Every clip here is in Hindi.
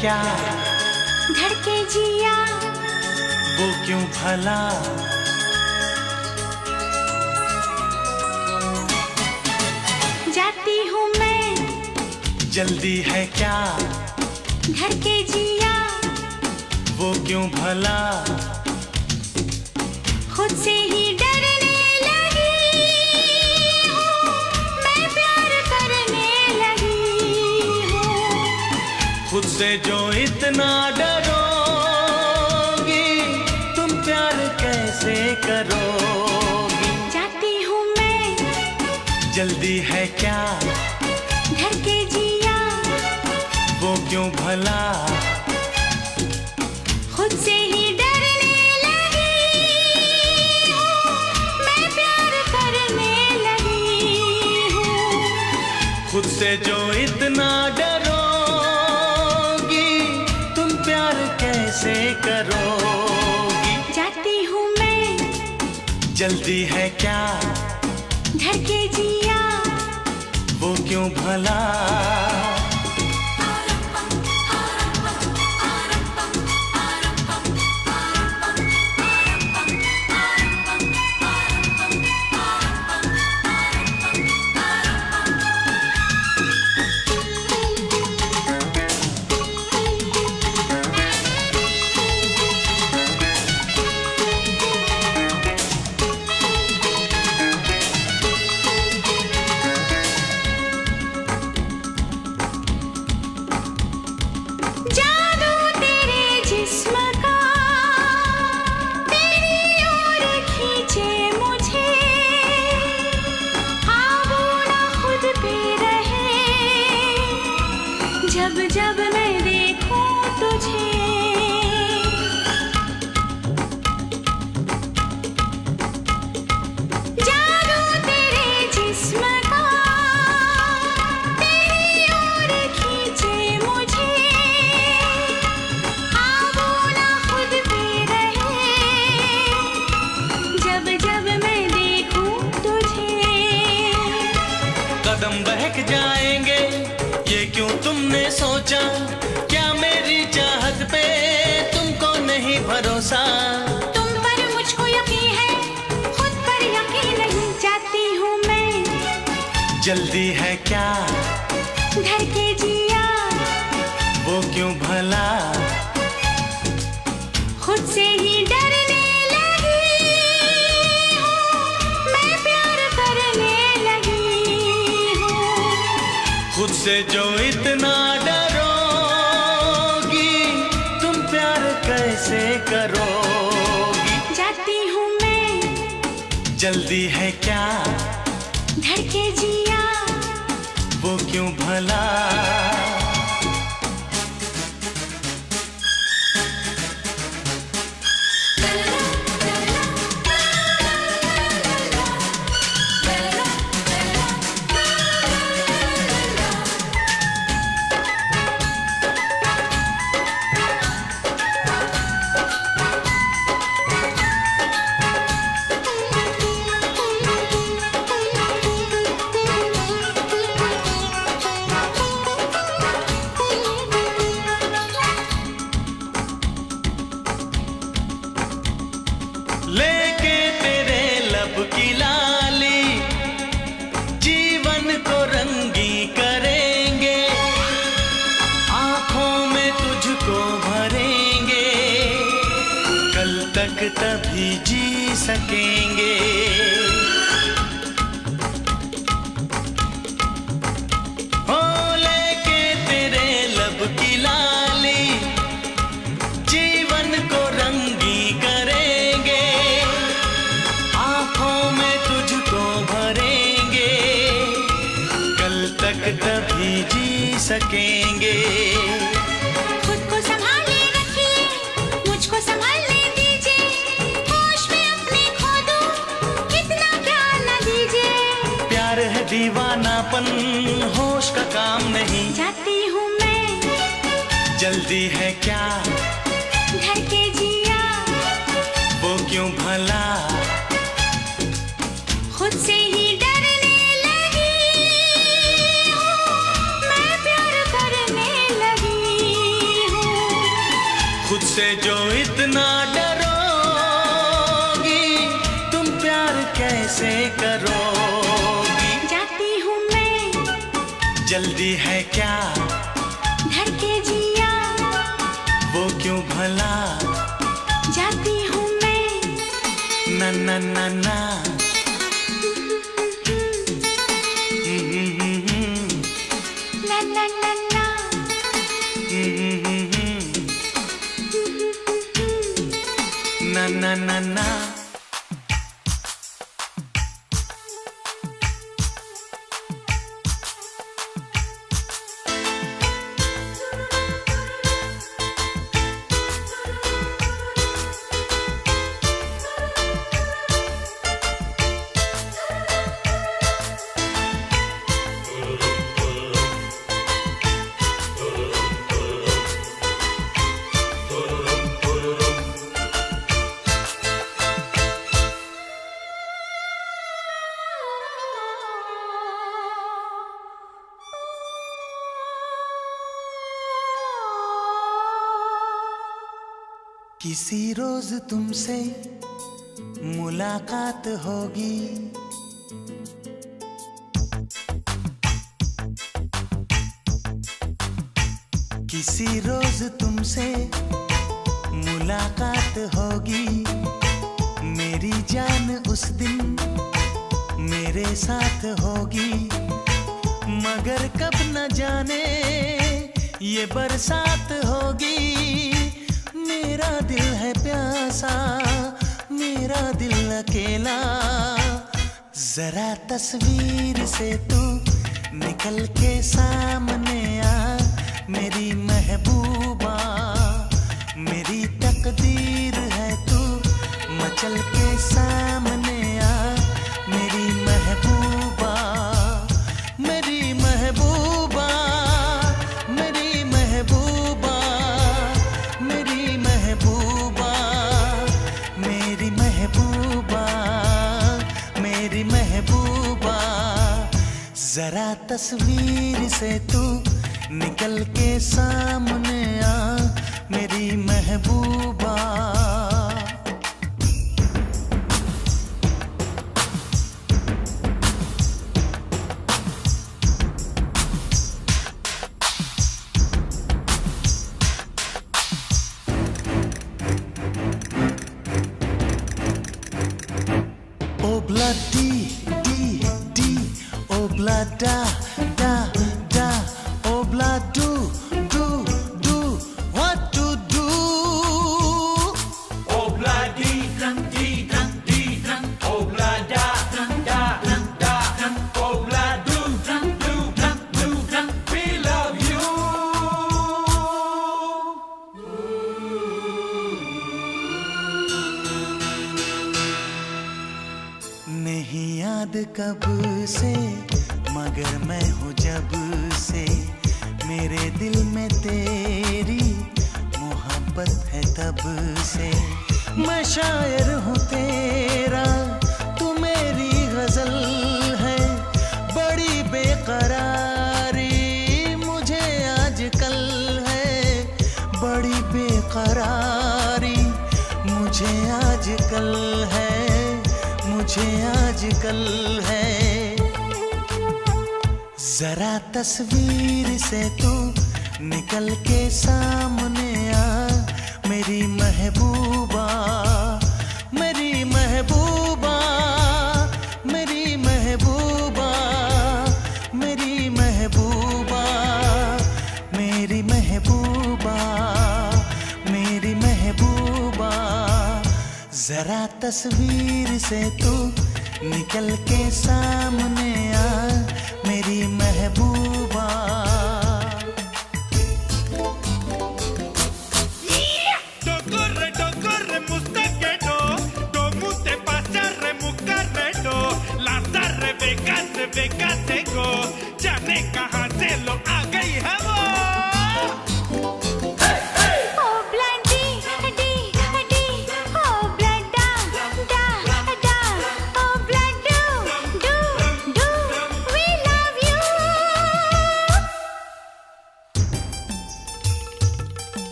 क्या धड़के जिया वो क्यों भला, जाती हूँ मैं जल्दी है क्या धड़के जिया वो क्यों भला, खुद से ही डरने लगी हूँ, मैं प्यार करने लगी हूँ। खुद से जो इतना डरोगी तुम प्यार कैसे करोगी, जाती हूँ मैं जल्दी है क्या धड़के जिया वो क्यों भला, खुद से ही डरने लगी हूँ, मैं प्यार करने लगी हूँ। खुद से जो इतना डरोगी तुम प्यार कैसे करोगी, जाती हूँ मैं जल्दी है क्या धड़के जिया वो क्यों भला। जादू तेरे जिस्म का तेरी ओर खींचे मुझे, काबू ना खुद पे रहे जब जब मैं देखूं तुझे। जादू तेरे जिस्म का तेरी ओर खींचे मुझे, काबू ना खुद पे रहे जब जब मैं देखूं तुझे। कदम बहक जाएंगे ये क्यों तुमने सोचा, क्या मेरी चाहत पे तुमको नहीं भरोसा, तुम पर मुझको यकीन है खुद पर यकीन नहीं। जाती हूँ मैं जल्दी है क्या धड़के जिया वो क्यों भला, खुद से ही डरने लगी हूँ, मैं प्यार करने लगी हूँ। खुद से जो इतना डरोगी तुम प्यार कैसे करोगी, जाती हूँ मैं जल्दी है क्या धड़के जिया वो क्यों भला। लेके तेरे लब की लाली जीवन को रंगी करेंगे, आंखों में तुझको भरेंगे, कल तक तभी जी सकेंगे। हो लेके तेरे लब की लाली जीवन को रंगी करेंगे, आंखों में तुझको भरेंगे, कल तक तभी जी सकेंगे। खुद को संभाले रखिए मुझको संभालने दीजिए, होश में अपने खो दूं कितना प्यार न दीजिए। प्यार है दीवानापन होश का काम नहीं, जाती हूँ मैं जल्दी है क्या धड़के जिया वो क्यों भला, खुद से ही डरने लगी हूँ, मैं प्यार करने लगी इतना डरोगी, तुम प्यार कैसे करोगी? जाती हूँ मैं, जल्दी है क्या? धड़के जिया, वो क्यों भला? जाती हूँ मैं, ना ना ना ना। ला ला ला ला। ना ना ना ना। किसी रोज तुमसे मुलाकात होगी, किसी रोज तुमसे मुलाकात होगी। मेरी जान उस दिन मेरे साथ होगी, मगर कब न जाने ये बरसात होगी। मेरा दिल है प्यासा, मेरा दिल अकेला, जरा तस्वीर से तू निकल के सामने आ मेरी महबूबा। मेरी तकदीर है तू मचल के सामने आ मेरी महबूबा। मेरी महबूबा, मेरी महबूबा, मेरी महबूबा, मेरी महबूबा, मेरी महबूबा। जरा तस्वीर से तू निकल के सामने आ मेरी महबूबा। Obla di di di, obla da da da, obla do do do, what to do? Obla di dang, obla da da da, obla do we love you. नहीं याद कब से मगर मैं हूँ जब से, मेरे दिल में तेरी मोहब्बत है तब से। मैं शायर हूँ तेरा, तू मेरी गजल है। बड़ी बेकरारी मुझे आजकल है, बड़ी बेकरारी मुझे आजकल है, मुझे आजकल है। जरा तस्वीर से तू निकल के सामने आ मेरी महबूबा। मेरी महबूबा, मेरी महबूबा, मेरी महबूबा, मेरी महबूबा, मेरी महबूबा। जरा तस्वीर से तू निकल के सामने आ मेरी महबूबा। Corre, mustaquero, como te pasa, remucarrero, las Rebecas tengo, ya ne कहाँ से लो आ गई है वो।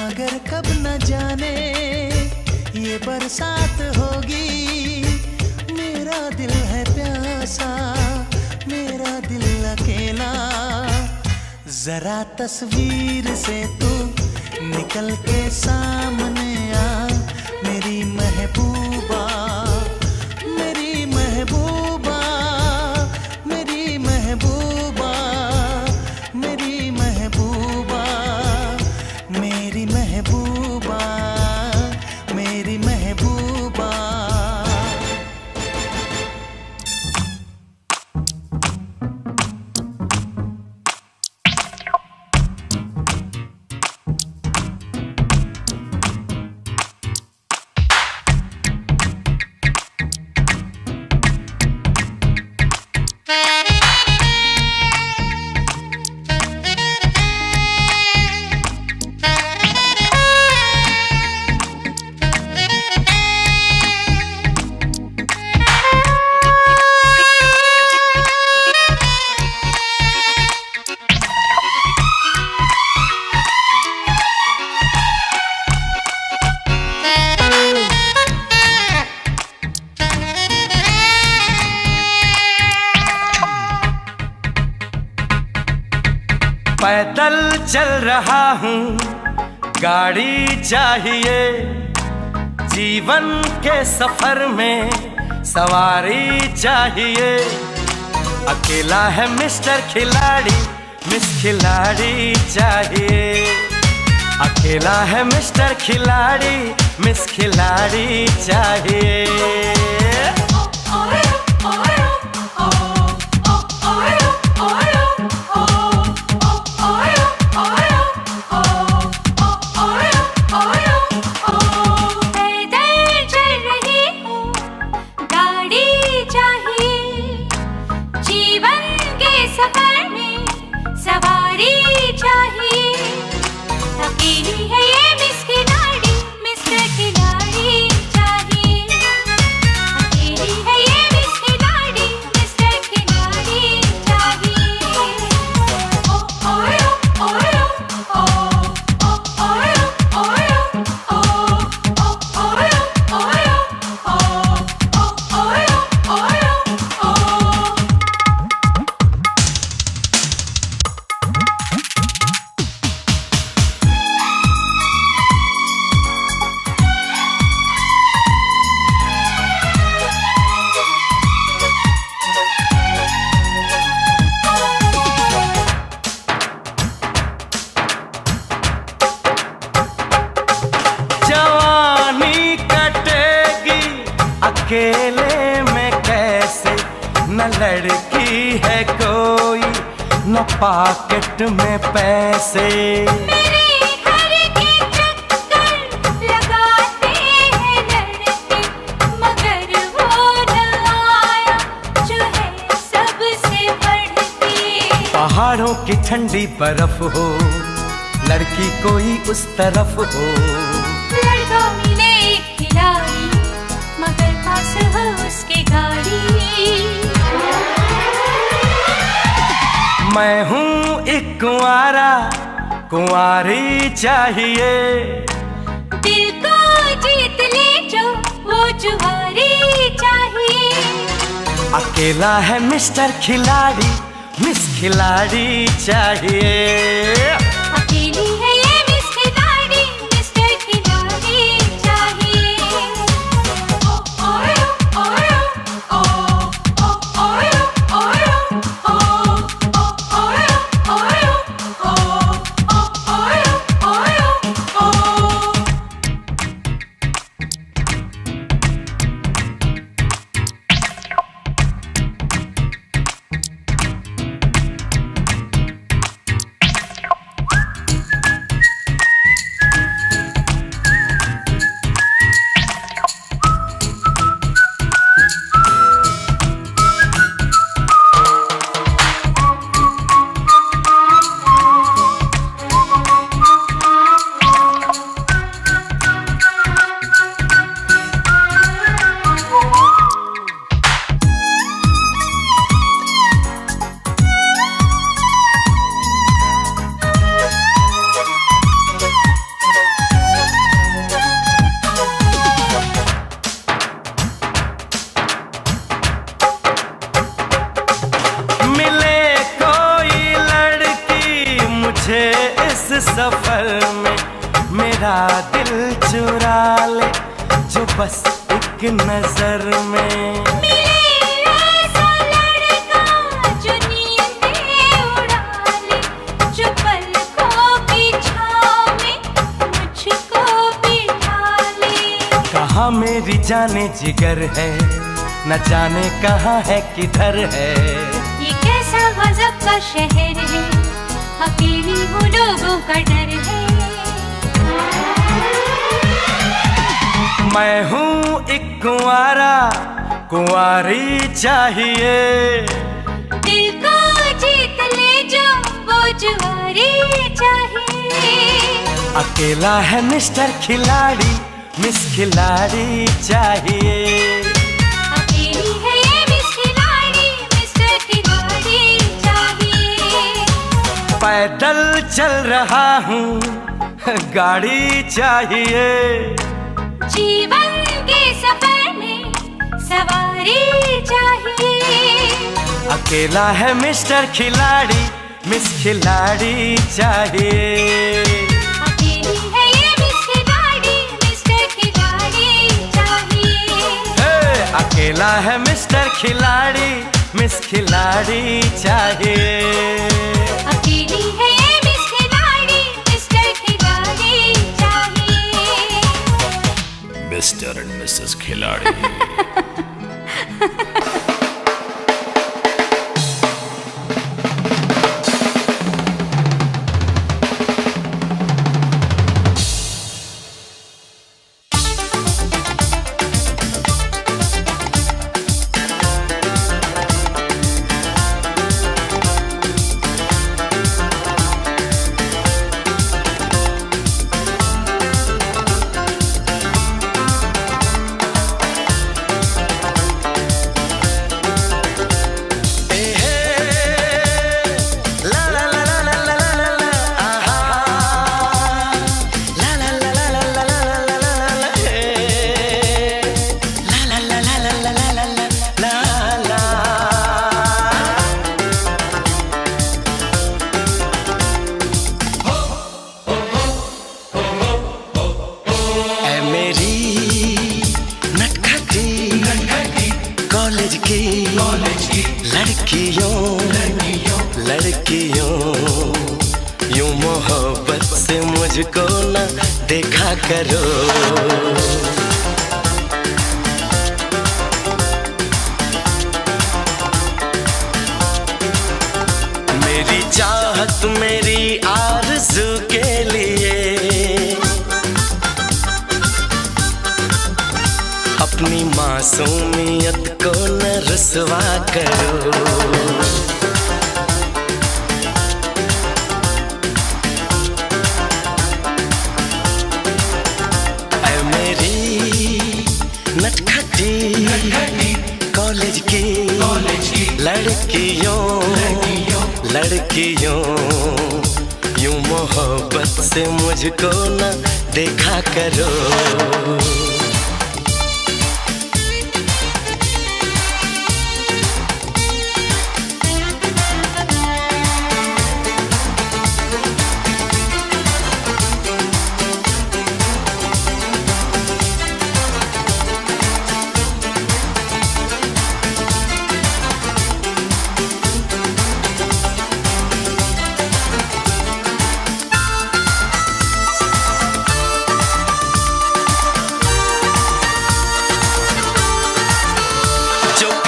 मगर कब न जाने ये बरसात होगी। मेरा दिल है प्यासा, मेरा दिल अकेला। जरा तस्वीर से तू निकल के सामने आ, मेरी महबूबा, मेरी महबूबा, मेरी महबूबा, मेरी महबूबा, मेरी महबूबा, मेरी महबूबा। पैदल चल रहा हूँ, गाड़ी चाहिए। जीवन के सफर में सवारी चाहिए। अकेला है मिस्टर खिलाड़ी, मिस खिलाड़ी चाहिए। अकेला है मिस्टर खिलाड़ी, मिस खिलाड़ी चाहिए। अकेले में कैसे, न लड़की है कोई, न पॉकेट में पैसे। मेरे घर के चक्कर लगाते हैं लड़के, मगर वो न आया जो है सबसे बढ़ती। पहाड़ों की ठंडी बर्फ हो, लड़की कोई उस तरफ हो। लड़का मिले एक खिलाड़ी, मगर पास हो उसके गाड़ी। मैं हूँ एक कुंवारा, कुंवारी चाहिए। दिल को जीत ले जो वो जुआरी चाहिए। अकेला है मिस्टर खिलाड़ी, मिस खिलाड़ी चाहिए। अकेली है ये मिस खिलाड़ी, मिस्टर खिलाड़ी चाहिए। मेरा दिल चुरा ले जो बस एक नजर में। मिले ऐसा लड़का जो नींदें उड़ा ले, जो पलकों की छाँव में मुझको बिठा ले। कहाँ मेरी जाने जिगर है, न जाने कहाँ है किधर है। ये कैसा गजब का शहर है, अकेली हूँ लोगों का डर है। मैं हूँ एक कुंवारा, कुंवारी चाहिए। दिल को जीत ले जो वो जुआरी चाहिए। अकेला है मिस्टर खिलाड़ी, मिस खिलाड़ी चाहिए। अकेली है ये मिस खिलाड़ी, मिस्टर खिलाड़ी चाहिए। पैदल चल रहा हूँ, गाड़ी चाहिए। जीवन के सफर में सवारी चाहिए। अकेला है मिस्टर खिलाड़ी, मिस खिलाड़ी चाहिए। अकेली है ये मिस खिलाड़ी, मिस्टर खिलाड़ी चाहिए। अकेला है मिस्टर खिलाड़ी, मिस खिलाड़ी चाहिए। अकेली है ये मिस खिलाड़ी, मिस्टर खिलाड़ी चाहिए। मिस्टर एंड मिसेस खिलाड़ी। लड़कियों यूं मोहब्बत से मुझको न देखा करो। मेरी चाहत मेरी आरज़ू के लिए अपनी मासूमियत को न रुसवा करो। कॉलेज की लड़कियों यूं मोहब्बत से मुझको न देखा करो।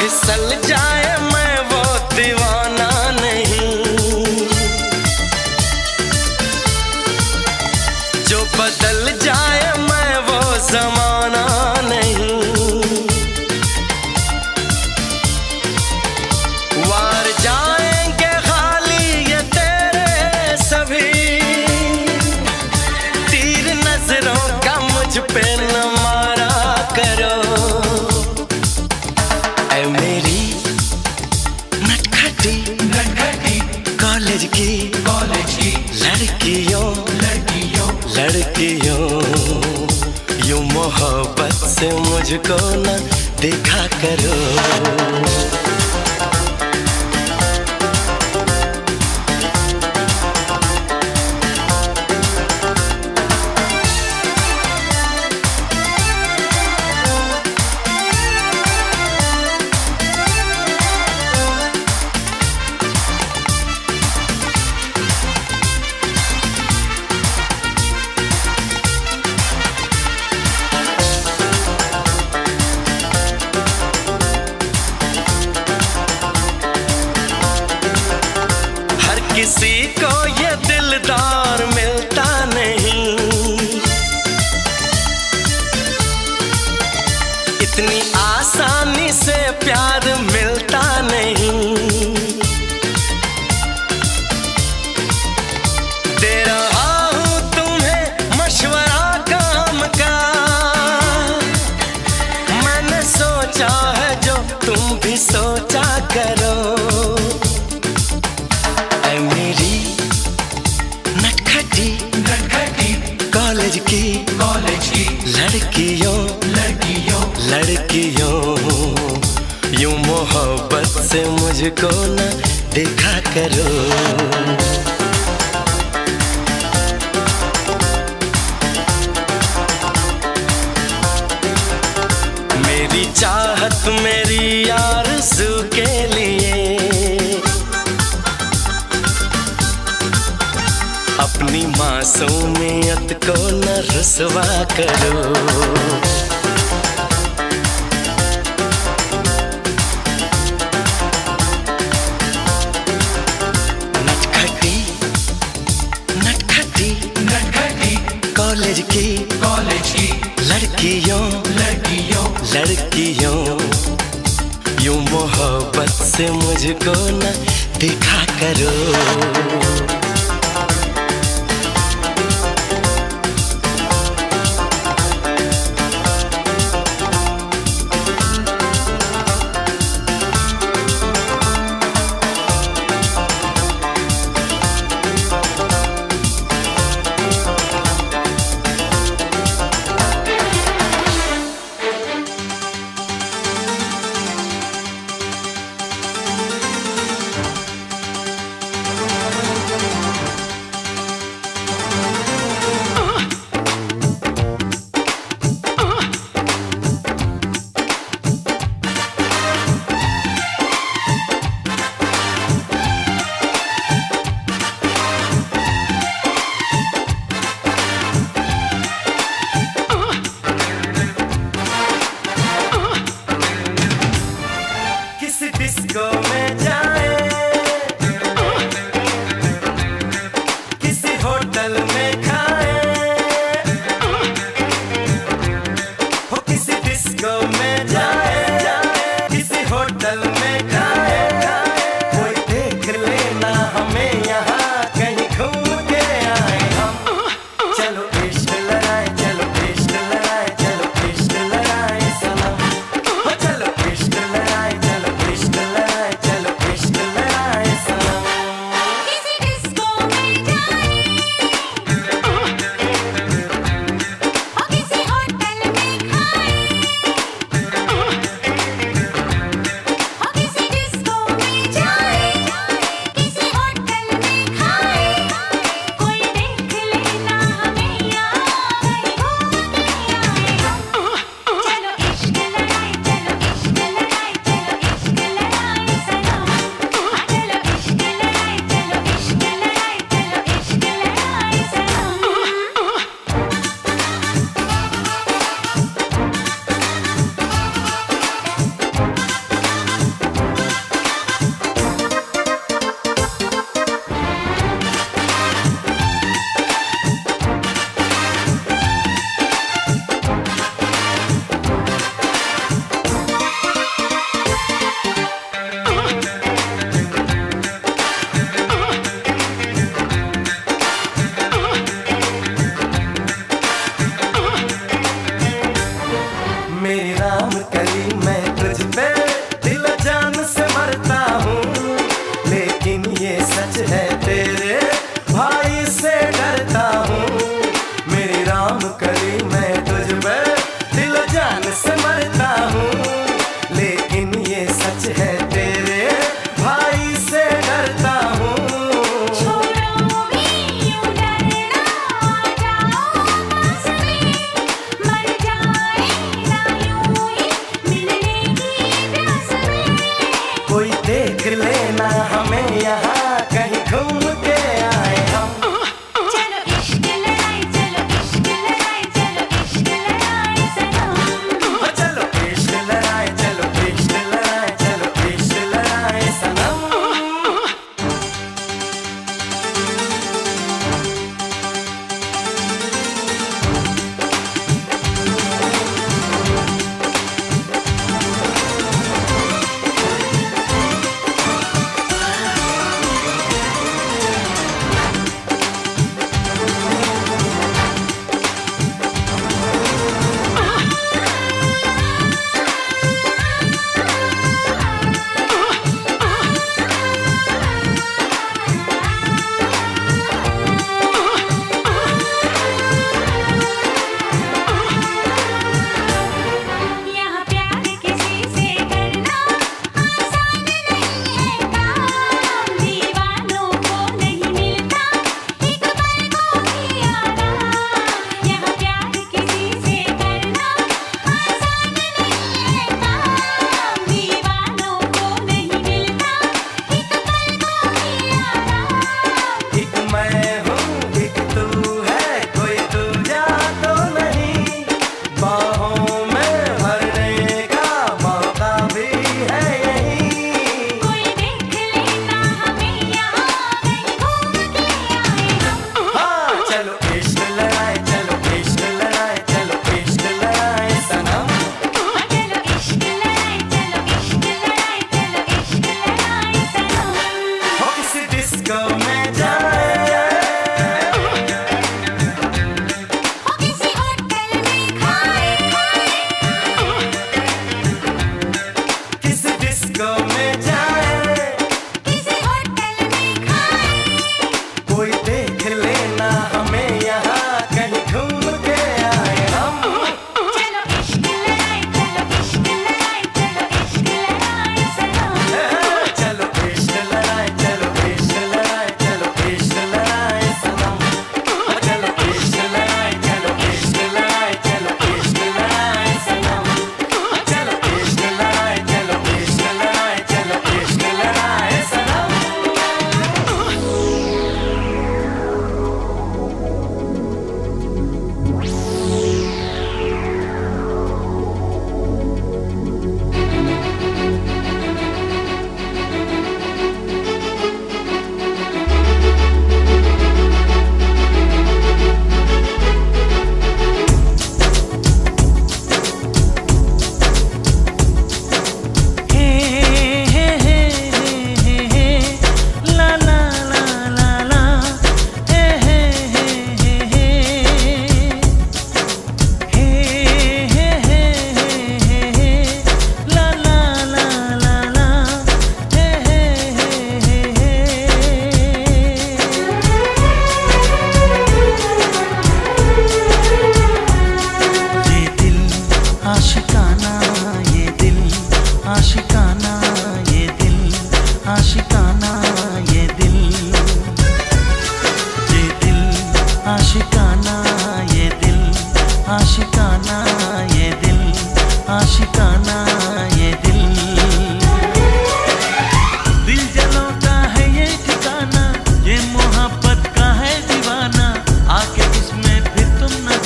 फिसल जाए मैं वो दीवाना नहीं, जो बदल जाए मैं वो जमाना नहीं। वार जाएंगे खाली ये तेरे सभी तीर नजरों का मुझ पे न मारा करो। मेरी नटखटी कॉलेज की लड़कियों यूं मोहब्बत से मुझको न देखा करो। कॉलेज की लड़कियों लड़कियों यूं मोहब्बत से मुझको न देखा करो। मेरी चाहत मेरी आरज़ू के लिए अपनी मासूमियत को न रुसवा करो। नटखटी नटखटी नटखटी कॉलेज की लड़कियों लड़कियों यूं मोहब्बत से मुझको न देखा करो। डिस्को में जाए किसी होटल में खाए हो किसी डिस्को में जाए किसी होटल में खाए कोई देख लेना हमें यहाँ कहीं घूम के आए हम। चलो इश्क लड़ाए चलो इश्क लड़ाए चलो इश्क लड़ाए सनम हो चलो इश्क लड़ाए चलो इश्क लड़ाए चलो इश्क लड़ाए सनम। किसी डिस्को में जाए और किसी होटल में खाए और किसी डिस्को में जाए किसी होटल में खाए कोई देख लेना हमें यहाँ कहीं घूम के आए हम। चलो इश्क लड़ाए चलो इश्क लड़ाए चलो इश्क लड़ाए सनम हाँ चलो इश्क लड़ाए चलो इश्क लड़ाए चलो इश्क लड़ाए सनम। मेरी राम कली मैं तुझ पे दिल जान से मरता हूँ लेकिन ये सच है तेरे भाई से डरता हूँ। मेरी राम कली मैं तुझ पे दिल जान से मरता हूँ लेकिन ये सच है तेरे भाई से डरता हूँ। छोड़ो भी यूं डरना आ जाओ पास में मर जाए ना यूं ही मिलने की प्यास में कोई देख लेना हमें यहाँ कहीं घूम के आए हम। चलो इश्क लड़ाए चलो इश्क लड़ाए चलो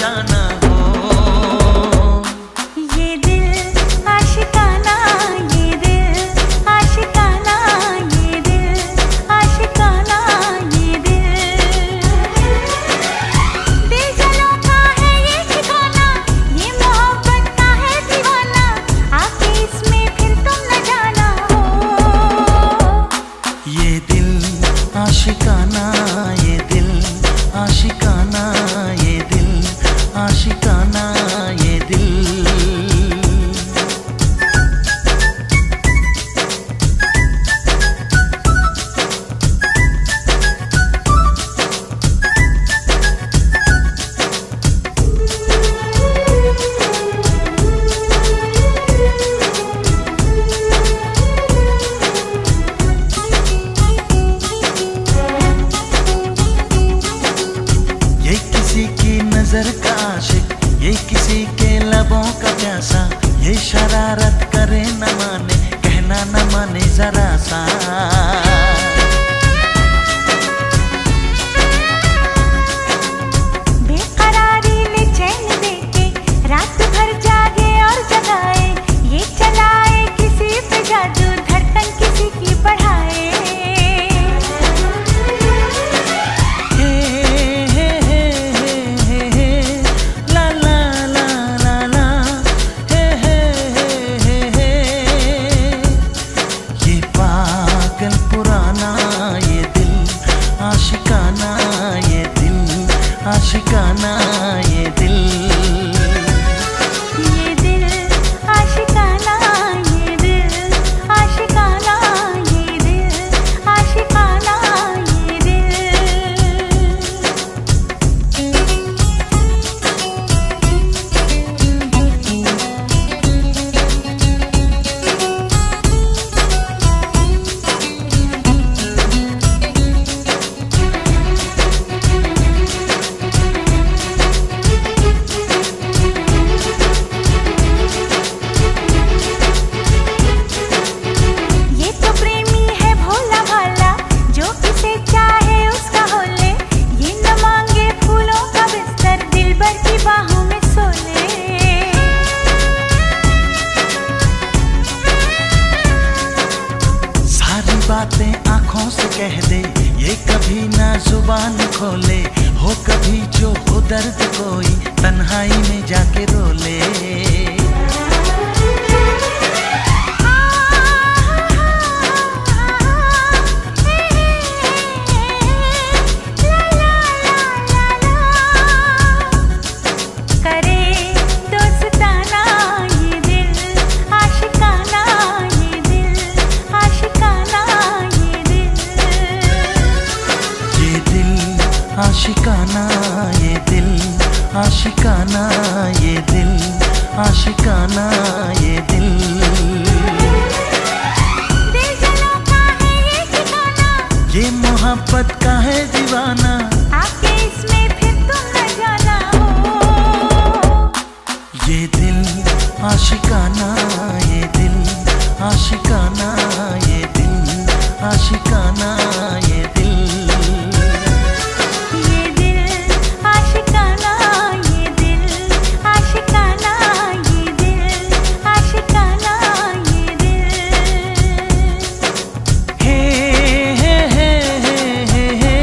जाना हो। ये दिल आशिकाना, ये दिल आशिकाना, ये दिल आशिकाना, ये दिल जलों का है ये ठिकाना, ये मोहब्बत का है दीवाना, आके इसमें फिर तुम न जाना हो। ये दिल आशिकाना, ये दिल आशिकाना, ये दिल आशिकाना, ये दिल। ये किसी की नजर का आशिक, ये किसी के लबों का प्यासा, ये शरारत करे न माने, कहना न माने जरा सा। बेकरारी ले चैन देके रात भर जागे और जगाए, ये चलाए किसी पे जादू, धड़कन किसी की बढ़ाए। हे हे हे हे हे ला ला ला ला ला हे हे हे हे। ये पागल पुराना ये दिल आशिकाना, ये दिल आशिकाना, ये दिल। ये दिल आशिकाना, ये दिल आशिकाना, ये दिल आशिकाना, ये दिल। ये तो प्रेमी है भोला भाला, जो किसे चाहे उसका हो ले, ये न मांगे फूलों का बिस्तर, दिलबर की बाहों में सो ले। सारी बातें आंखों से कह दे, ये कभी ना जुबान खोले, हो कभी जो हो दर्द कोई तन्हाई में जाके रो ले। करे दोस्ताना ये दिल आशिकाना, ये दिल आशिकाना, ये दिल। ये दिल आशिकाना, ये दिल आशिकाना, ये दिल आशिकाना, ये दिल। दिल जलों का है ये ठिकाना, ये मोहब्बत का है दीवाना, आके इसमें फिर तुम न जाना हो। ये दिल आशिकाना, ये दिल आशिकाना, ये दिल आशिकाना, ये दिल। ये दिल आशिकाना, ये दिल आशिकाना, ये दिल आशिकाना, ये दिल। हे हे हे हे हे हे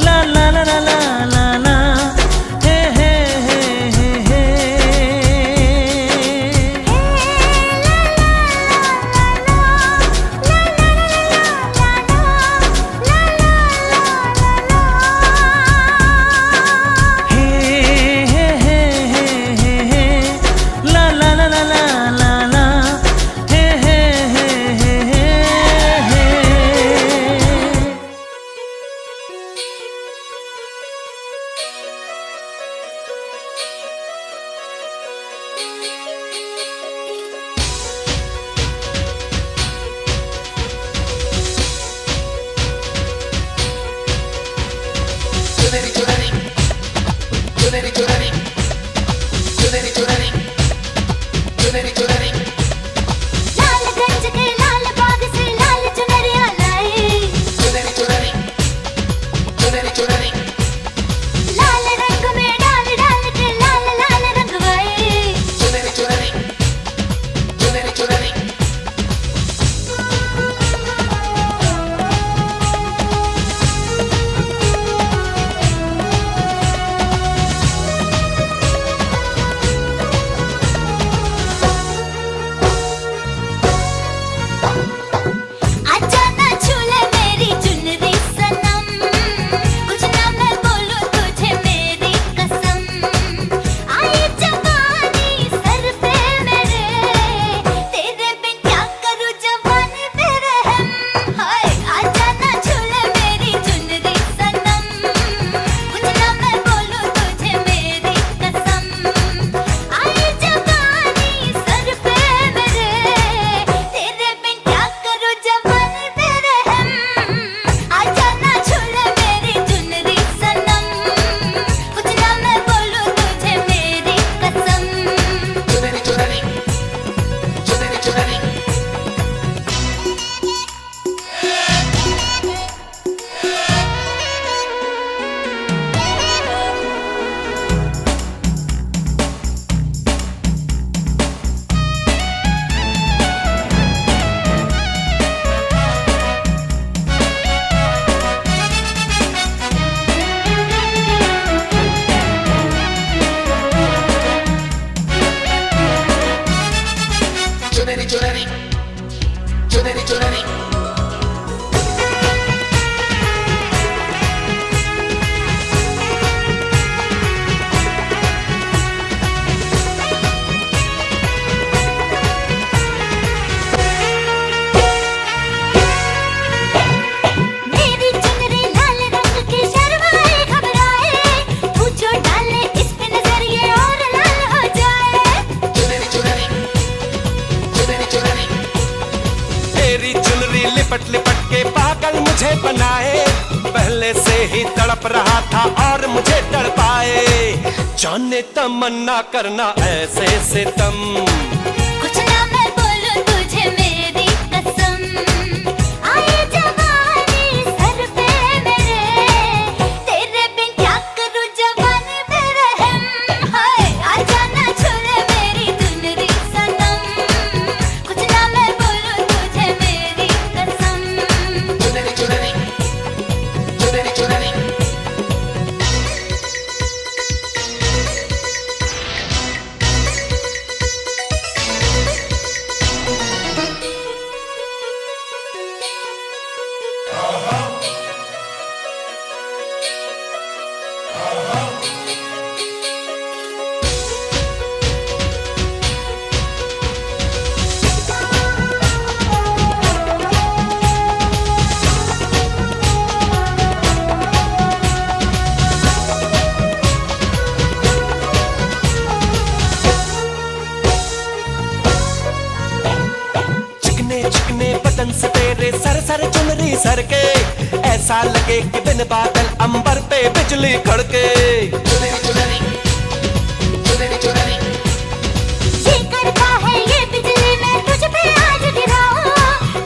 ला ला ला ला ला ला ला हे हे हे हे हे। हे ला ला ला ला ला चुनरी चुनरी चुनरी मेरी चुनरी लाल रंग की शर्माए घबराए पूछो डाले इस पे नजर ये और लाल हो जाए चुनरी चुनरी चुनरी चुनरी तेरी चुनरी लिपट लिपट के पागल मुझे बनाए, पहले से ही तड़प रहा था और मुझे तड़पाए। जाने तमन्ना करना ऐसे सितम, कुछ ना मैं बोलूं तुझे मेरी कसम, आए जवानी सर पे मेरे, तेरे बिन क्या करूं जवानी पे रहम, हाय आजा ना छोड़े मेरी चुनरी सनम, कुछ ना मैं बोलूं तुझे मेरी कसम। चुनरी चुनरी चुनरी चुनरी चिकने चिकने बदन से तेरे सर सर चुनरी सर के, ऐसा लगे कि बिन बादल अंबर पे बिजली कड़के। चुनरी चुनरी चुनरी चुनरी ये करता है ये बिजली मैं तुझ पे आज गिराऊं,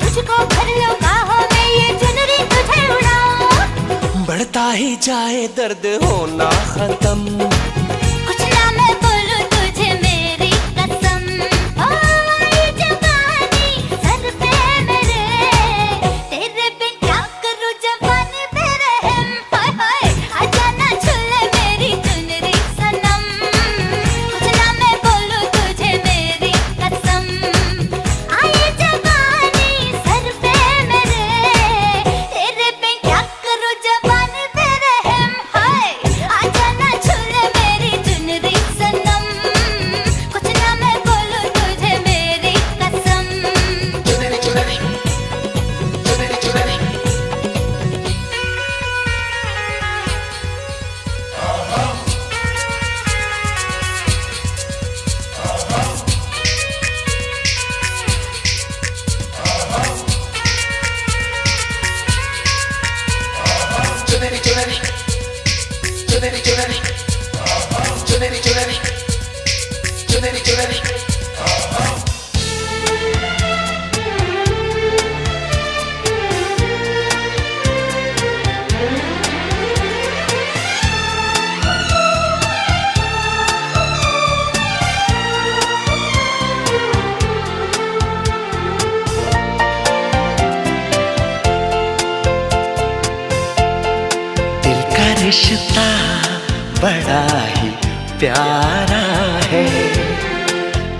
तुझको भर लो बाहों में ये चुनरी तुझे उड़ाऊं, बढ़ता ही जाए दर्द होना खत्म, कुछ ना मैं बोलूं तुझे मेरी कसम, ओ आए जवानी सर पे मेरे, तेरे बिन क्या करूं जवानी पे रहम, हाय हाय आजा ना छूले मेरी चुनरी सनम, कुछ ना मैं बोलूं तुझे मेरी कसम, आए जवानी सर पे मेरे, तेरे बिन क्या करूं जवानी पे रहम, हाय आजा ना छूले मेरी चुनरी सनम, कुछ ना मैं बोलूं तुझे मेरी कसम। चुनरी चुनरी चुनरी चुनरी चुनरी चुनरी चुनरी चुनरी चुनरी चुनरी चुनरी चुनरी दिल का रिश्ता बड़ा ही प्यारा है,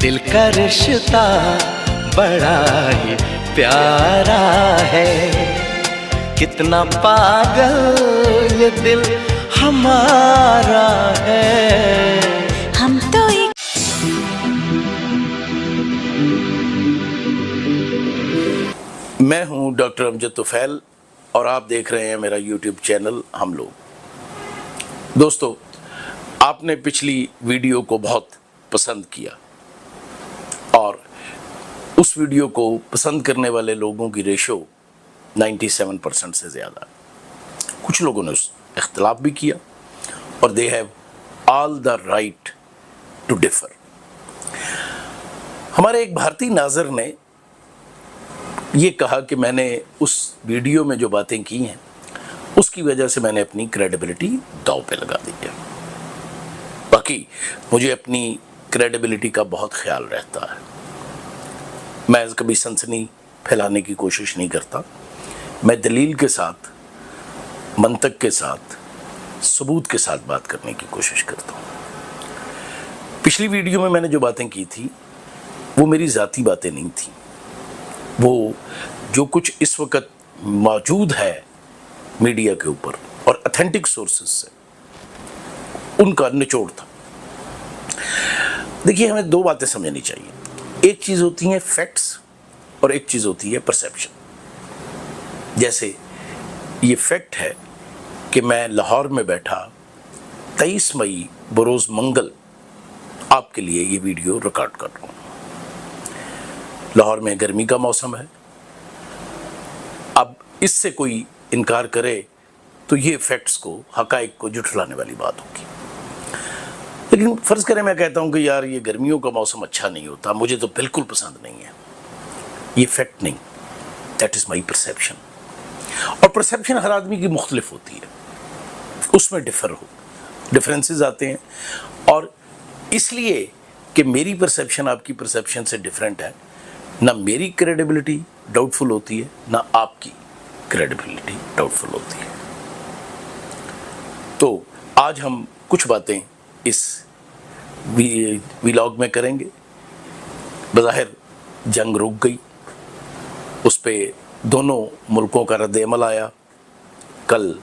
दिल का रिश्ता बड़ा ही प्यारा है, कितना पागल ये दिल हमारा है। हम तो एक मैं हूं डॉक्टर अमजद तुफैल और आप देख रहे हैं मेरा यूट्यूब चैनल हम लोग। दोस्तों, आपने पिछली वीडियो को बहुत पसंद किया और उस वीडियो को पसंद करने वाले लोगों की रेशो 97% से ज़्यादा। कुछ लोगों ने इख्तलाफ भी किया और they have all the right to differ. हमारे एक भारतीय नाज़र ने ये कहा कि मैंने उस वीडियो में जो बातें की हैं उसकी वजह से मैंने अपनी क्रेडिबिलिटी दांव पे लगा दी है। बाकी मुझे अपनी क्रेडिबिलिटी का बहुत ख्याल रहता है। मैं कभी सनसनी फैलाने की कोशिश नहीं करता। मैं दलील के साथ, मंतक के साथ, सबूत के साथ बात करने की कोशिश करता हूँ। पिछली वीडियो में मैंने जो बातें की थी वो मेरी ज़ाती बातें नहीं थी, वो जो कुछ इस वक्त मौजूद है मीडिया के ऊपर और ऑथेंटिक सोर्सेज से, उनका निचोड़ था। देखिए, हमें दो बातें समझनी चाहिए। एक चीज़ होती है फैक्ट्स और एक चीज़ होती है परसेप्शन। जैसे ये फैक्ट है कि मैं लाहौर में बैठा 23 मई बरोज़ मंगल आपके लिए ये वीडियो रिकॉर्ड कर रहा हूँ। लाहौर में गर्मी का मौसम है। अब इससे कोई इनकार करे तो ये फैक्ट्स को, हकाइक को जुठलाने वाली बात होगी। लेकिन फ़र्ज़ करें मैं कहता हूँ कि यार ये गर्मियों का मौसम अच्छा नहीं होता, मुझे तो बिल्कुल पसंद नहीं है। ये फैक्ट नहीं, दैट इज़ माई परसेप्शन। और परसेप्शन हर आदमी की मुख्तलिफ होती है, उसमें डिफरेंसेस आते हैं। और इसलिए कि मेरी परसेप्शन आपकी परसेप्शन से डिफरेंट है, ना मेरी क्रेडिबिलिटी डाउटफुल होती है, ना आपकी क्रेडिबिलिटी डाउटफुल होती है। तो आज हम कुछ बातें इस व्लॉग में करेंगे। बज़ाहिर जंग रुक गई, उस पे दोनों मुल्कों का रद्द-ए-अमल आया। कल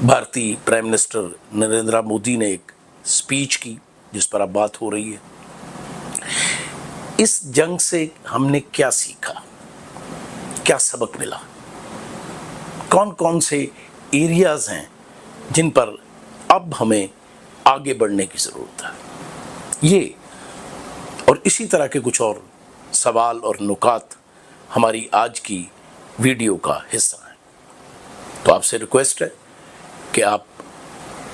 भारतीय प्राइम मिनिस्टर नरेंद्र मोदी ने एक स्पीच की जिस पर अब बात हो रही है। इस जंग से हमने क्या सीखा, क्या सबक मिला, कौन कौन से एरियाज हैं जिन पर अब हमें आगे बढ़ने की ज़रूरत है, ये और इसी तरह के कुछ और सवाल और नुकात हमारी आज की वीडियो का हिस्सा है। तो आपसे रिक्वेस्ट है कि आप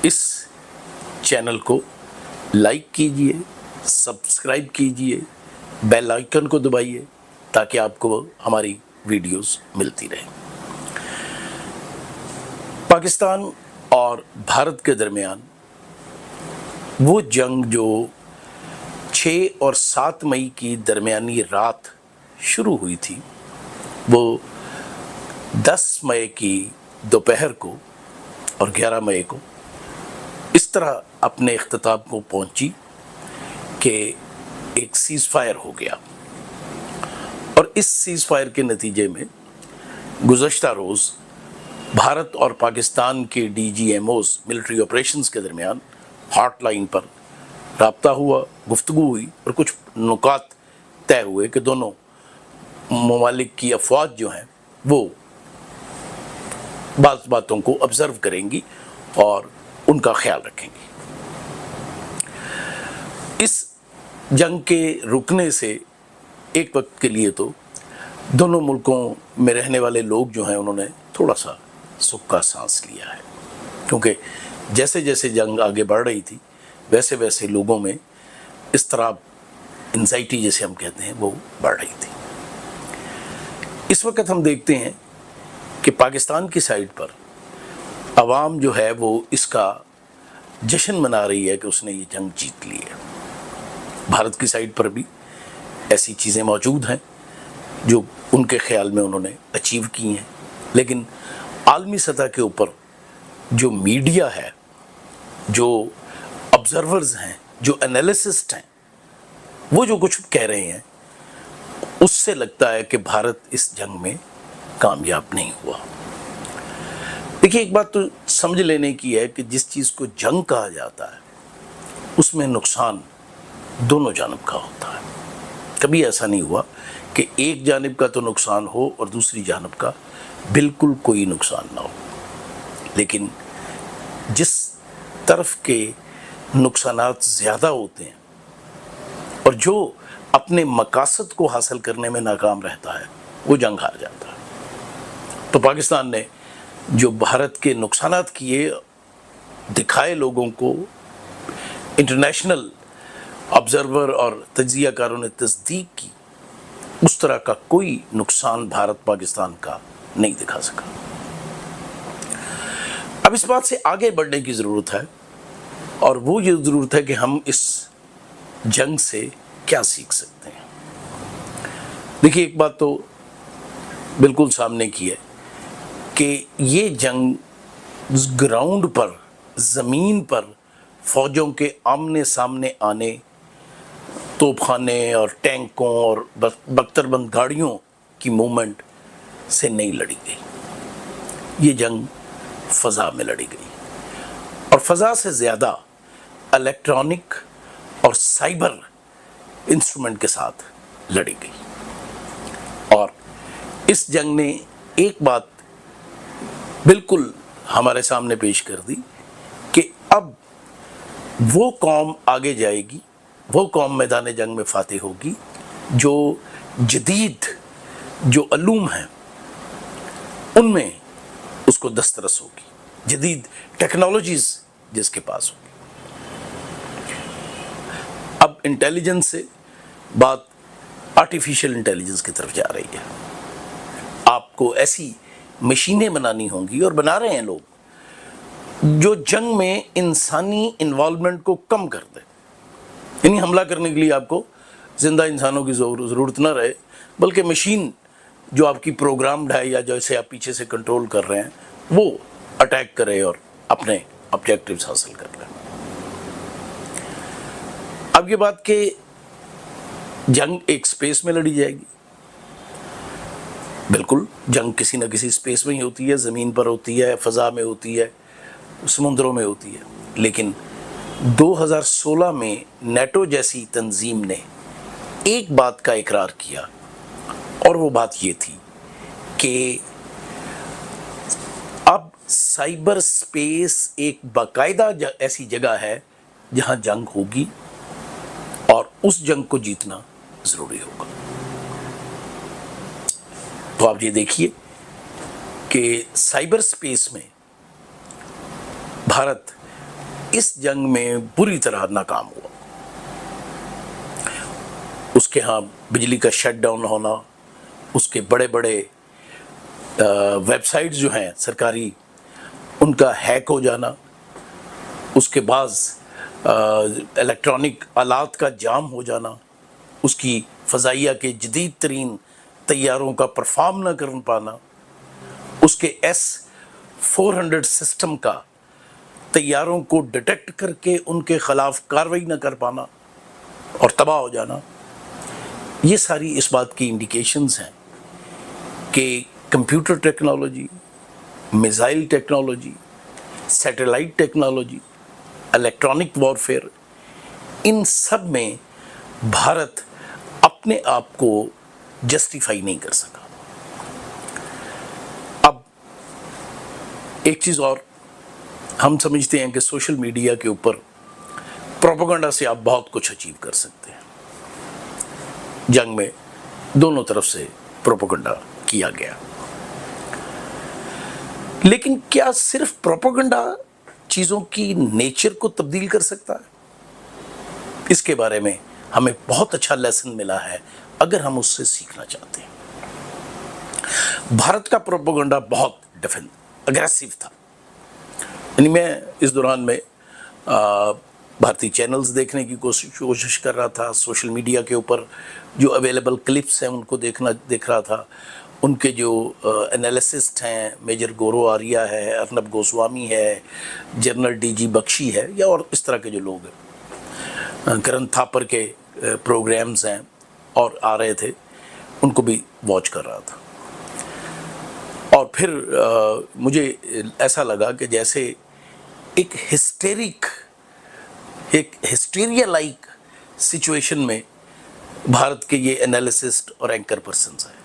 इस चैनल को लाइक कीजिए, सब्सक्राइब कीजिए, बेल आइकन को दबाइए ताकि आपको हमारी वीडियोस मिलती रहे। पाकिस्तान और भारत के दरमियान वो जंग जो 6 और 7 मई की दरमियानी रात शुरू हुई थी, वो 10 मई की दोपहर को और 11 मई को इस तरह अपने इख्तिताम को पहुंची कि एक सीज़ फायर हो गया। और इस सीज़ फायर के नतीजे में गुज़श्ता रोज़ भारत और पाकिस्तान के DGMOs मिलिट्री ऑपरेशंस के दरमियान हॉटलाइन पर राब्ता हुआ, गुफ्तगू हुई और कुछ नुकात तय हुए कि दोनों ममालिक की अफवाज जो हैं वो बाज़ बातों को ऑब्ज़र्व करेंगी और उनका ख्याल रखेंगी। इस जंग के रुकने से एक वक्त के लिए तो दोनों मुल्कों में रहने वाले लोग जो हैं उन्होंने थोड़ा सा सुख का सांस लिया है, क्योंकि जैसे जैसे जंग आगे बढ़ रही थी वैसे वैसे लोगों में इस तरह एंजाइटी जिसे हम कहते हैं वो बढ़ रही थी। इस वक्त हम देखते हैं कि पाकिस्तान की साइड पर आवाम जो है वो इसका जश्न मना रही है कि उसने ये जंग जीत ली है। भारत की साइड पर भी ऐसी चीज़ें मौजूद हैं जो उनके ख्याल में उन्होंने अचीव की हैं, लेकिन आलमी सतह के ऊपर जो मीडिया है, जो ऑब्जर्वर्स हैं, जो एनालिसिस्ट हैं, वो जो कुछ कह रहे हैं उससे लगता है कि भारत इस जंग में कामयाब नहीं हुआ। देखिए, एक बात तो समझ लेने की है कि जिस चीज़ को जंग कहा जाता है उसमें नुकसान दोनों जानिब का होता है। कभी ऐसा नहीं हुआ कि एक जानिब का तो नुकसान हो और दूसरी जानिब का बिल्कुल कोई नुकसान ना हो। लेकिन जिस तरफ के नुकसानात ज़्यादा होते हैं और जो अपने मकासद को हासिल करने में नाकाम रहता है वो जंग हार जाता है। तो पाकिस्तान ने जो भारत के नुकसानात किए, दिखाए लोगों को, इंटरनेशनल ऑब्जर्वर और तज्जियाकारों ने तस्दीक की, उस तरह का कोई नुकसान भारत पाकिस्तान का नहीं दिखा सका। अब इस बात से आगे बढ़ने की ज़रूरत है और वो ये ज़रूरत है कि हम इस जंग से क्या सीख सकते हैं। देखिए, एक बात तो बिल्कुल सामने की है कि ये जंग ग्राउंड पर, ज़मीन पर फ़ौजों के आमने सामने आने तोपखाने और टैंकों और बख्तरबंद गाड़ियों की मूवमेंट से नहीं लड़ी गई। ये जंग फ़ज़ा में लड़ी गई और फ़ज़ा से ज़्यादा इलेक्ट्रॉनिक और साइबर इंस्ट्रूमेंट के साथ लड़ी गई। और इस जंग ने एक बात बिल्कुल हमारे सामने पेश कर दी कि अब वो कौम आगे जाएगी, वो कौम मैदान जंग में फातेह होगी जो जदीद जो अलूम हैं उनमें उसको दस्तरस होगी, जदीद टेक्नोलॉजीज जिसके पास होगी। अब इंटेलिजेंस से बात आर्टिफिशियल इंटेलिजेंस की तरफ जा रही है। आपको ऐसी मशीनें बनानी होंगी और बना रहे हैं लोग जो जंग में इंसानी इन्वॉल्वमेंट को कम कर दे। यानी हमला करने के लिए आपको जिंदा इंसानों की ज़रूरत ना रहे, बल्कि मशीन जो आपकी प्रोग्राम्ड है या जैसे आप पीछे से कंट्रोल कर रहे हैं वो अटैक करे और अपने ऑब्जेक्टिव्स हासिल कर ले। अब ये बात कि जंग एक स्पेस में लड़ी जाएगी, बिल्कुल जंग किसी न किसी स्पेस में ही होती है, ज़मीन पर होती है, फ़ज़ा में होती है, समुद्रों में होती है। लेकिन 2016 में नेटो जैसी तंजीम ने एक बात का इकरार किया और वो बात ये थी कि अब साइबर स्पेस एक बाकायदा ऐसी जगह है जहां जंग होगी और उस जंग को जीतना ज़रूरी होगा। तो आप ये देखिए कि साइबर स्पेस में भारत इस जंग में बुरी तरह नाकाम हुआ। उसके यहाँ बिजली का शटडाउन होना, उसके बड़े बड़े वेबसाइट्स जो हैं सरकारी उनका हैक हो जाना, उसके बाद इलेक्ट्रॉनिक आलात का जाम हो जाना, उसकी फ़ज़ाइया के जदीद तरीन तैयारों का परफॉर्म न कर पाना, उसके S-400 सिस्टम का तैयारों को डिटेक्ट करके उनके ख़िलाफ़ कार्रवाई न कर पाना और तबाह हो जाना, ये सारी इस बात की इंडिकेशंस हैं कि computer technology, missile technology, satellite technology, electronic warfare, इन सब में भारत अपने आप को जस्टिफाई नहीं कर सका। अब एक चीज़ और, हम समझते हैं कि सोशल मीडिया के ऊपर प्रोपेगेंडा से आप बहुत कुछ अचीव कर सकते हैं। जंग में दोनों तरफ से प्रोपेगेंडा किया गया, लेकिन क्या सिर्फ प्रोपेगेंडा चीज़ों की नेचर को तब्दील कर सकता है? इसके बारे में हमें बहुत अच्छा लेसन मिला है अगर हम उससे सीखना चाहते हैं। भारत का प्रोपेगेंडा बहुत अग्रेसिव था। यानी मैं इस दौरान में भारतीय चैनल्स देखने की कोशिश कर रहा था, सोशल मीडिया के ऊपर जो अवेलेबल क्लिप्स हैं उनको देख रहा था। उनके जो एनालिसिस्ट हैं, मेजर गौरव आर्या है, अर्नब गोस्वामी है, जनरल DG बख्शी है, या और इस तरह के जो लोग हैं, करण थापर के प्रोग्राम्स हैं और आ रहे थे, उनको भी वॉच कर रहा था। और फिर मुझे ऐसा लगा कि जैसे एक हिस्टेरिया लाइक सिचुएशन में भारत के ये एनालिसिस्ट और एंकर पर्सन्स हैं।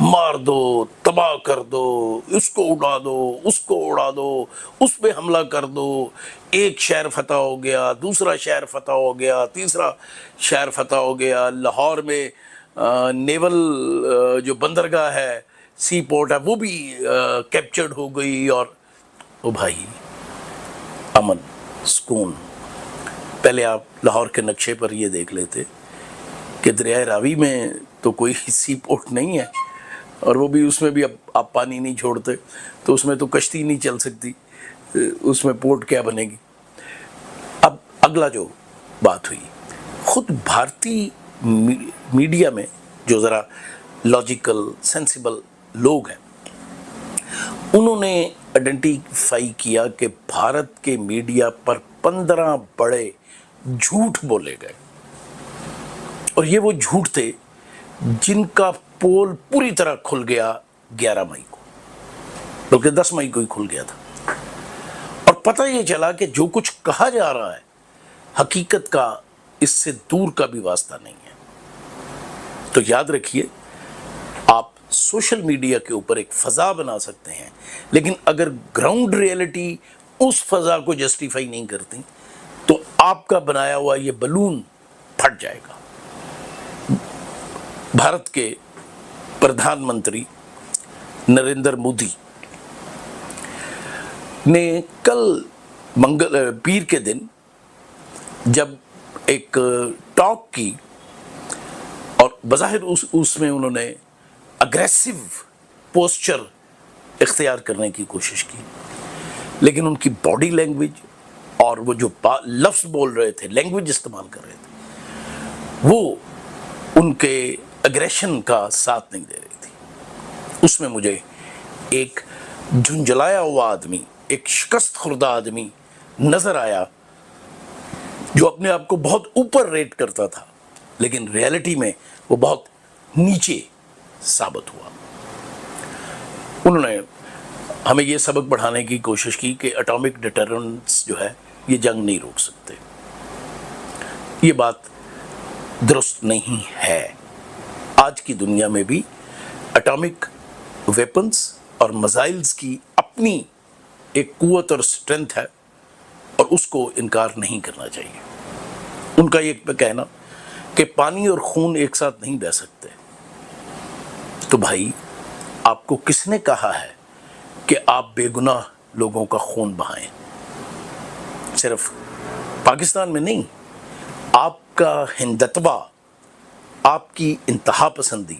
मार दो, तबाह कर दो, इसको उड़ा दो, उसको उड़ा दो, उस पे हमला कर दो, एक शहर फतह हो गया, दूसरा शहर फतह हो गया, तीसरा शहर फतह हो गया। लाहौर में नेवल जो बंदरगाह है, सी पोर्ट है, वो भी कैप्चर्ड हो गई। और ओ भाई, अमन, सुकून। पहले आप लाहौर के नक्शे पर ये देख लेते कि दरिया रावी में तो कोई सी पोर्ट नहीं है, और वो भी उसमें भी अब आप पानी नहीं छोड़ते तो उसमें तो कश्ती नहीं चल सकती, उसमें पोर्ट क्या बनेगी। अब अगला जो बात हुई, खुद भारतीय मीडिया में जो ज़रा लॉजिकल सेंसिबल लोग हैं, उन्होंने आइडेंटिफाई किया कि भारत के मीडिया पर 15 बड़े झूठ बोले गए। और ये वो झूठ थे जिनका पोल पूरी तरह खुल गया 11 मई को, बल्कि 10 मई को ही खुल गया था। और पता ये चला कि जो कुछ कहा जा रहा है हकीकत का इससे दूर का भी वास्ता नहीं है। तो याद रखिए, आप सोशल मीडिया के ऊपर एक फजा बना सकते हैं, लेकिन अगर ग्राउंड रियलिटी उस फजा को जस्टिफाई नहीं करती तो आपका बनाया हुआ ये बलून फट जाएगा। भारत के प्रधानमंत्री नरेंद्र मोदी ने कल पीर के दिन जब एक टॉक की और बज़ाहिर उसमें उन्होंने अग्रेसिव पोस्चर इख्तियार करने की कोशिश की, लेकिन उनकी बॉडी लैंग्वेज और वो जो लफ्ज़ बोल रहे थे, लैंग्वेज इस्तेमाल कर रहे थे, वो उनके एग्रेशन का साथ नहीं दे रही थी। उसमें मुझे एक झुंझलाया हुआ आदमी, एक शिकस्त खुर्दा आदमी नजर आया जो अपने आप को बहुत ऊपर रेट करता था, लेकिन रियलिटी में वो बहुत नीचे साबित हुआ। उन्होंने हमें ये सबक पढ़ाने की कोशिश की कि एटॉमिक डिटरेंस जो है ये जंग नहीं रोक सकते। ये बात दुरुस्त नहीं है। आज की दुनिया में भी एटॉमिक वेपन्स और मिसाइल्स की अपनी एक कुव्वत और स्ट्रेंथ है और उसको इनकार नहीं करना चाहिए। उनका ये कहना कि पानी और खून एक साथ नहीं बह सकते, तो भाई आपको किसने कहा है कि आप बेगुनाह लोगों का खून बहाएं? सिर्फ पाकिस्तान में नहीं, आपका हिंदुत्व, आपकी इंतहा पसंदी,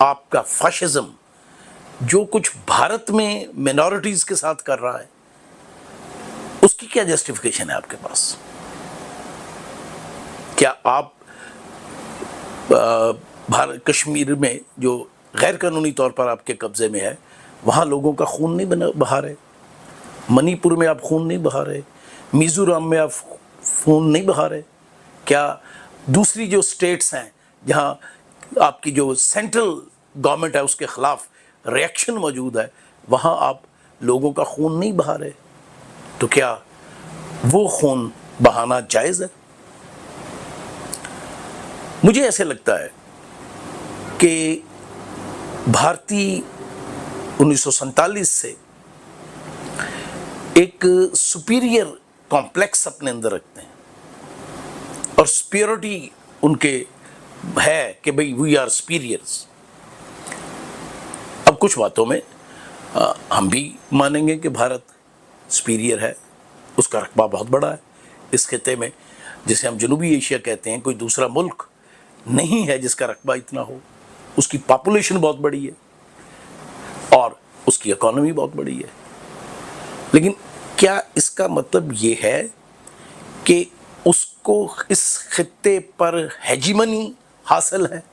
आपका फाशिज्म जो कुछ भारत में मिनॉरिटीज के साथ कर रहा है, उसकी क्या जस्टिफिकेशन है आपके पास? क्या आप भारत कश्मीर में जो गैर कानूनी तौर पर आपके कब्जे में है वहाँ लोगों का खून नहीं बहा रहे? मणिपुर में आप खून नहीं बहा रहे? मिजोरम में आप खून नहीं बहा रहे? क्या दूसरी जो स्टेट्स हैं जहाँ आपकी जो सेंट्रल गवर्नमेंट है उसके खिलाफ रिएक्शन मौजूद है, वहाँ आप लोगों का खून नहीं बहा रहे? तो क्या वो खून बहाना जायज़ है? मुझे ऐसे लगता है कि भारतीय 1947 से एक सुपीरियर कॉम्प्लेक्स अपने अंदर रखते हैं और सुपीरियरिटी उनके है कि भाई वी आर सुपीरियर्स। अब कुछ बातों में हम भी मानेंगे कि भारत सुपीरियर है, उसका रकबा बहुत बड़ा है इस खिते में, जिसे हम जनूबी एशिया कहते हैं। कोई दूसरा मुल्क नहीं है जिसका रकबा इतना हो। उसकी पॉपुलेशन बहुत बड़ी है और उसकी इकोनॉमी बहुत बड़ी है, लेकिन क्या इसका मतलब ये है कि उसको इस खित्ते पर हेजिमनी हासिल है,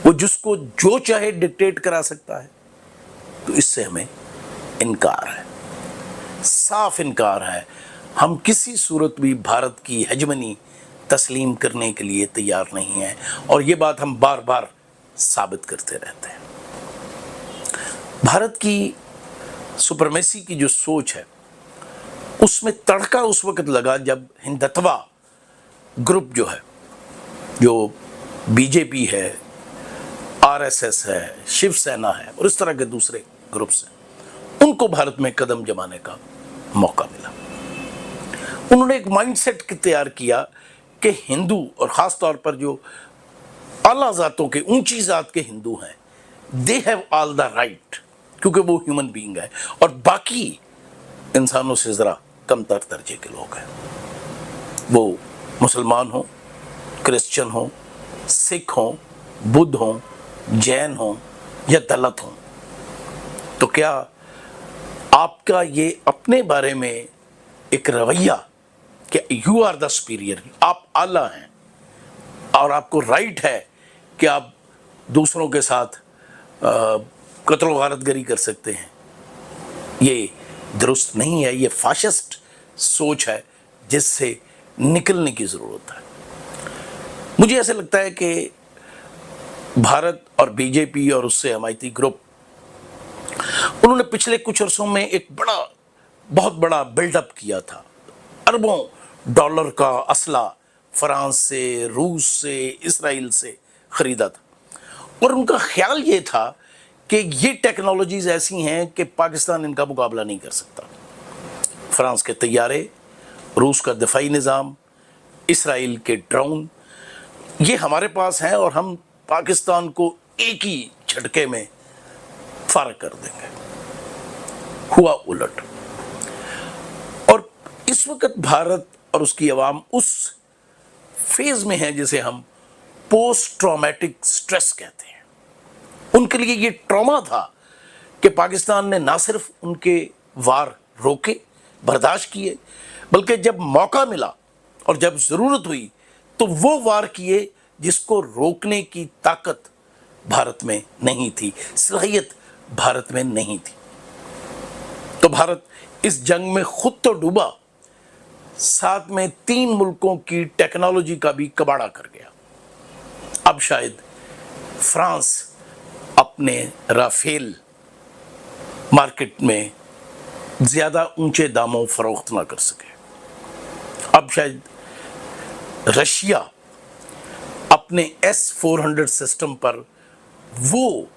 वो जिसको जो चाहे डिक्टेट करा सकता है? तो इससे हमें इनकार है, साफ इनकार है। हम किसी सूरत भी भारत की हेजिमनी तस्लीम करने के लिए तैयार नहीं हैं और ये बात हम बार बार साबित करते रहते हैं। भारत की सुपरमेसी की जो सोच है उसमें तड़का उस वक्त लगा जब हिंदुत्व ग्रुप जो है, जो बीजेपी है, आरएसएस है, शिवसेना है और इस तरह के दूसरे ग्रुप्स हैं, उनको भारत में कदम जमाने का मौका मिला। उन्होंने एक माइंडसेट तैयार किया कि हिंदू और ख़ास तौर पर जो आला ज़ातों के, ऊंची ज़ात के हिंदू हैं, दे हैव ऑल द राइट, क्योंकि वो ह्यूमन बीइंग है और बाकी इंसानों से ज़रा कमतर दर्जे के लोग हैं। वो मुसलमान हों, क्रिश्चियन हों, सिख हों, बुद्ध हों, जैन हों या दलित हों। तो क्या आपका ये अपने बारे में एक रवैया कि यू आर द सुपीरियर, आप आला हैं और आपको राइट है कि आप दूसरों के साथ कत्ल गारतगरी कर सकते हैं, ये दुरुस्त नहीं है। ये फाशिस्ट सोच है जिससे निकलने की ज़रूरत है। मुझे ऐसे लगता है कि भारत और बीजेपी और उससे हमायती ग्रुप, उन्होंने पिछले कुछ वर्षों में एक बहुत बड़ा बिल्डअप किया था। अरबों डॉलर का असला फ्रांस से, रूस से, इसराइल से खरीदा था और उनका ख्याल ये था कि ये टेक्नोलॉजीज ऐसी हैं कि पाकिस्तान इनका मुकाबला नहीं कर सकता। फ्रांस के तैयारे, रूस का दिफाई निज़ाम, इसराइल के ड्रोन, ये हमारे पास हैं और हम पाकिस्तान को एक ही झटके में फारग कर देंगे। हुआ उलट। और इस वक्त भारत और उसकी आवाम उस फेज में है जिसे हम पोस्ट ट्रॉमेटिक स्ट्रेस कहते हैं। उनके लिए ये ट्रॉमा था कि पाकिस्तान ने ना सिर्फ उनके वार रोके, बर्दाश्त किए, बल्कि जब मौका मिला और जब ज़रूरत हुई तो वो वार किए जिसको रोकने की ताकत भारत में नहीं थी, सलाहियत भारत में नहीं थी। तो भारत इस जंग में खुद तो डूबा, साथ में 3 मुल्कों की टेक्नोलॉजी का भी कबाड़ा कर गया। अब शायद फ्रांस अपने राफेल मार्केट में ज़्यादा ऊंचे दामों फरोख्त ना कर सके। अब शायद रशिया अपने S-400 सिस्टम पर वो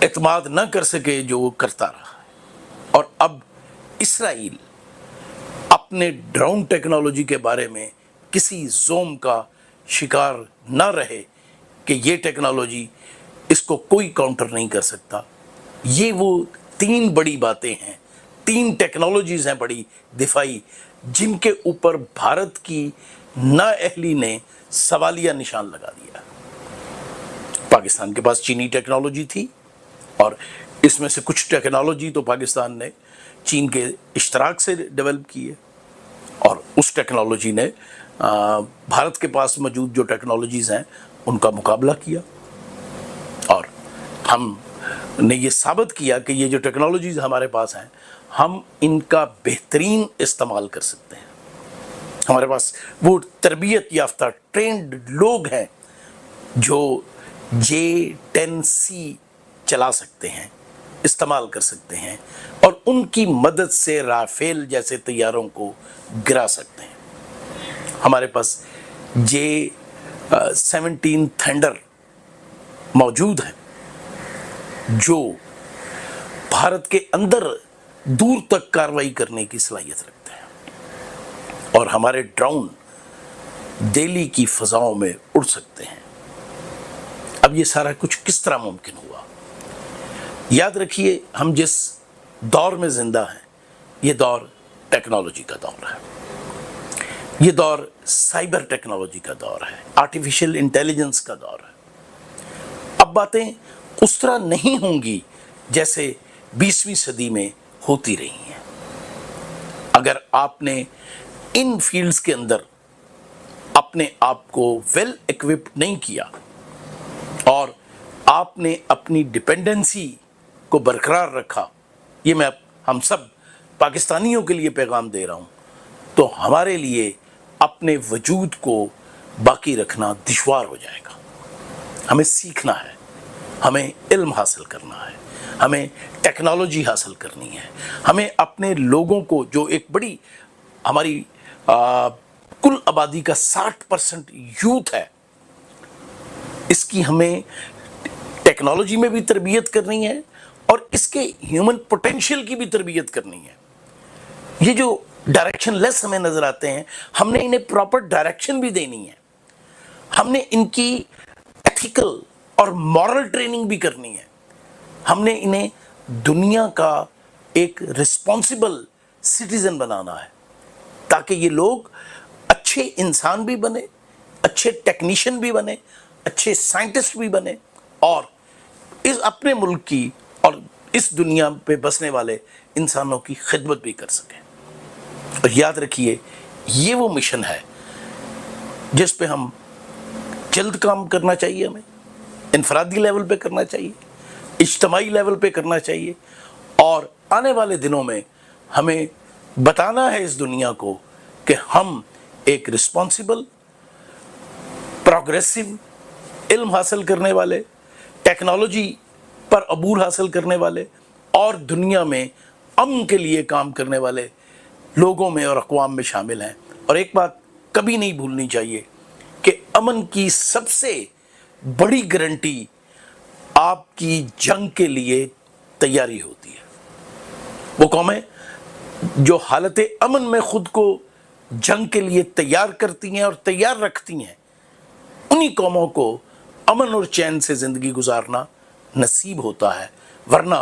एतमाद न कर सके जो वो करता रहा। और अब इसराइल अपने ड्रोन टेक्नोलॉजी के बारे में किसी जोम का शिकार न रहे कि ये टेक्नोलॉजी, इसको कोई काउंटर नहीं कर सकता। ये वो 3 बड़ी बातें हैं, 3 टेक्नोलॉजीज़ हैं बड़ी दिफाई, जिनके ऊपर भारत की नाअहली ने सवालिया निशान लगा दिया। पाकिस्तान के पास चीनी टेक्नोलॉजी थी और इसमें से कुछ टेक्नोलॉजी तो पाकिस्तान ने चीन के इश्तराक से डेवलप की है और उस टेक्नोलॉजी ने भारत के पास मौजूद जो टेक्नोलॉजीज़ हैं उनका मुकाबला किया और हमने ये साबित किया कि ये जो टेक्नोलॉजीज़ हमारे पास हैं, हम इनका बेहतरीन इस्तेमाल कर सकते हैं। हमारे पास वो तरबियत याफ्ता ट्रेंड लोग हैं जो J-10C चला सकते हैं, इस्तेमाल कर सकते हैं और उनकी मदद से राफेल जैसे तैयारों को गिरा सकते हैं। हमारे पास J-17 थंडर मौजूद है जो भारत के अंदर दूर तक कार्रवाई करने की सलाहियत रखते हैं और हमारे ड्रोन दिल्ली की फ़ज़ाओं में उड़ सकते हैं। अब ये सारा कुछ किस तरह मुमकिन हुआ? याद रखिए, हम जिस दौर में ज़िंदा हैं, ये दौर टेक्नोलॉजी का दौर है, ये दौर साइबर टेक्नोलॉजी का दौर है, आर्टिफिशियल इंटेलिजेंस का दौर है। अब बातें उस तरह नहीं होंगी जैसे 20वीं सदी में होती रही हैं। अगर आपने इन फील्ड्स के अंदर अपने आप को वेल इक्विप्ड नहीं किया और आपने अपनी डिपेंडेंसी को बरकरार रखा, ये मैं हम सब पाकिस्तानियों के लिए पैगाम दे रहा हूँ, तो हमारे लिए अपने वजूद को बाकी रखना दुश्वार हो जाएगा। हमें सीखना है, हमें इल्म हासिल करना है, हमें टेक्नोलॉजी हासिल करनी है, हमें अपने लोगों को, जो एक बड़ी हमारी कुल आबादी का 60% यूथ है, इसकी हमें टेक्नोलॉजी में भी तरबियत करनी है और इसके ह्यूमन पोटेंशियल की भी तरबियत करनी है। ये जो डायरेक्शन लेस हमें नज़र आते हैं, हमने इन्हें प्रॉपर डायरेक्शन भी देनी है, हमने इनकी एथिकल और मॉरल ट्रेनिंग भी करनी है, हमने इन्हें दुनिया का एक रिस्पॉन्सिबल सिटीज़न बनाना है ताकि ये लोग अच्छे इंसान भी बने, अच्छे टेक्नीशियन भी बने, अच्छे साइंटिस्ट भी बने और इस अपने मुल्क की और इस दुनिया पे बसने वाले इंसानों की खिदमत भी कर सकें। और याद रखिए, ये वो मिशन है जिस पे हम जल्द काम करना चाहिए, हमें इनफरादी लेवल पे करना चाहिए, इज्तमाई लेवल पे करना चाहिए और आने वाले दिनों में हमें बताना है इस दुनिया को कि हम एक रिस्पॉन्सिबल प्रोग्रेसिव इल्म हासिल करने वाले, टेक्नोलॉजी पर अबूर हासिल करने वाले और दुनिया में अमन के लिए काम करने वाले लोगों में और अक़वाम में शामिल हैं। और एक बात कभी नहीं भूलनी चाहिए कि अमन की सबसे बड़ी गारंटी आपकी जंग के लिए तैयारी होती है। वो कौमें जो हालत अमन में खुद को जंग के लिए तैयार करती हैं और तैयार रखती हैं, उन्हीं कौमों को अमन और चैन से ज़िंदगी गुजारना नसीब होता है। वरना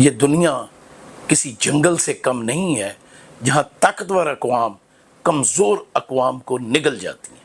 ये दुनिया किसी जंगल से कम नहीं है जहाँ ताकतवर अक़वाम कमज़ोर अक़वाम को निगल जाती हैं।